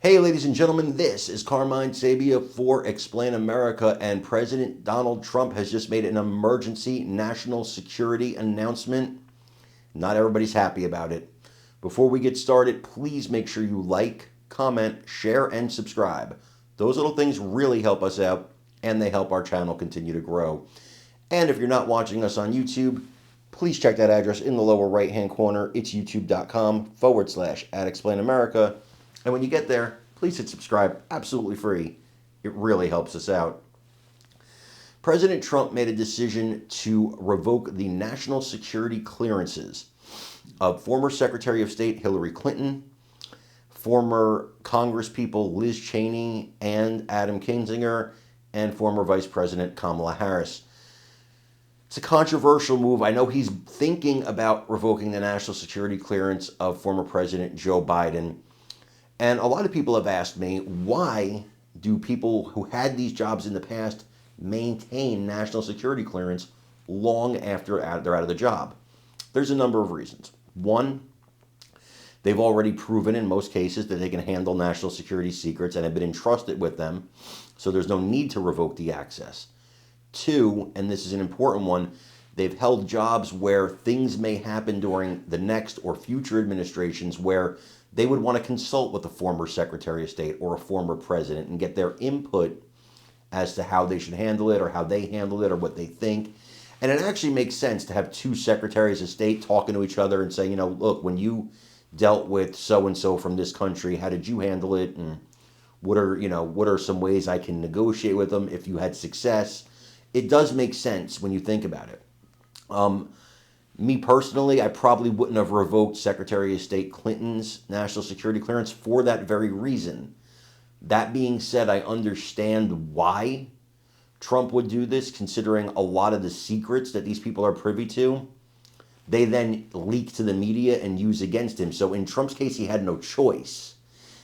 Hey, ladies and gentlemen, this is Carmine Sabia for Explain America, and President Donald Trump has just made an emergency national security announcement. Not everybody's happy about it. Before we get started, please make sure you like, comment, share, and subscribe. Those little things really help us out, and they help our channel continue to grow. And if you're not watching us on YouTube, please check that address in the lower right-hand corner. It's youtube.com/@explainamerica. And when you get there, please hit subscribe, absolutely free. It really helps us out. President Trump made a decision to revoke the national security clearances of former Secretary of State Hillary Clinton, former Congresspeople Liz Cheney and Adam Kinzinger, and former Vice President Kamala Harris. It's a controversial move. I know he's thinking about revoking the national security clearance of former President Joe Biden. And a lot of people have asked me, why do people who had these jobs in the past maintain national security clearance long after they're out of the job? There's a number of reasons. One, they've already proven in most cases that they can handle national security secrets and have been entrusted with them, so there's no need to revoke the access. Two, and this is an important one, they've held jobs where things may happen during the next or future administrations where they would want to consult with a former Secretary of State or a former president and get their input as to how they should handle it or how they handle it or what they think. And it actually makes sense to have two secretaries of state talking to each other and saying, look, when you dealt with so-and-so from this country, how did you handle it? And what are some ways I can negotiate with them if you had success? It does make sense when you think about it. Me personally, I probably wouldn't have revoked Secretary of State Clinton's national security clearance for that very reason. That being said, I understand why Trump would do this, considering a lot of the secrets that these people are privy to, they then leak to the media and use against him. So in Trump's case, he had no choice.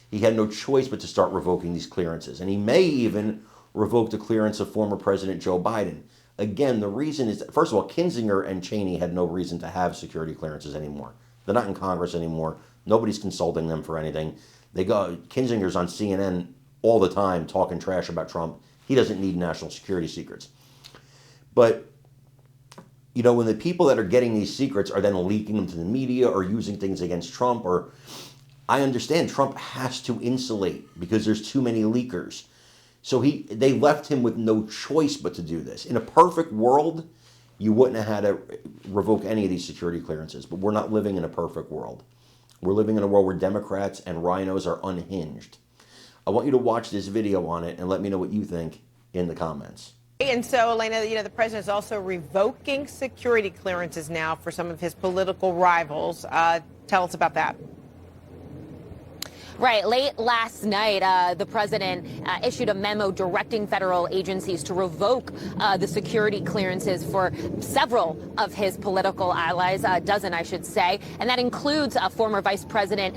He had no choice but to start revoking these clearances. And he may even revoke the clearance of former President Joe Biden. Again, the reason is that, first of all, Kinzinger and Cheney had no reason to have security clearances anymore. They're not in Congress anymore. Nobody's consulting them for anything. Kinzinger's on CNN all the time talking trash about Trump. He doesn't need national security secrets. But, when the people that are getting these secrets are then leaking them to the media or using things against Trump, I understand Trump has to insulate because there's too many leakers. So they left him with no choice but to do this. In a perfect world, you wouldn't have had to revoke any of these security clearances. But we're not living in a perfect world. We're living in a world where Democrats and rhinos are unhinged. I want you to watch this video on it and let me know what you think in the comments. And so, Elena, the president is also revoking security clearances now for some of his political rivals. Tell us about that. Right. Late last night, the president issued a memo directing federal agencies to revoke the security clearances for several of his political allies, a dozen, I should say. And that includes former Vice President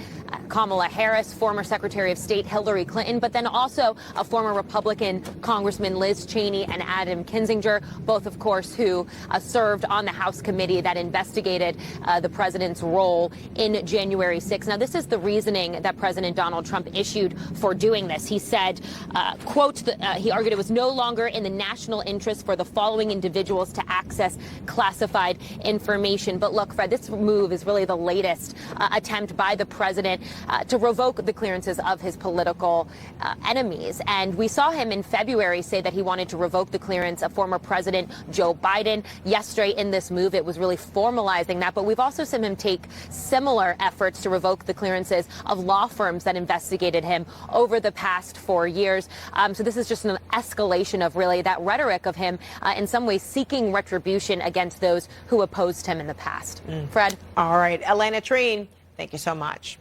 Kamala Harris, former Secretary of State Hillary Clinton, but then also a former Republican Congressman Liz Cheney and Adam Kinzinger, both, of course, who served on the House committee that investigated the president's role in January 6th. Now, this is the reasoning that President Donald Trump issued for doing this. He said, quote, he argued it was no longer in the national interest for the following individuals to access classified information. But look, Fred, this move is really the latest attempt by the president to revoke the clearances of his political enemies. And we saw him in February say that he wanted to revoke the clearance of former President Joe Biden. Yesterday in this move, it was really formalizing that. But we've also seen him take similar efforts to revoke the clearances of law firms that investigated him over the past 4 years. So this is just an escalation of really that rhetoric of him in some ways seeking retribution against those who opposed him in the past. Fred? All right. Elena Treen, thank you so much.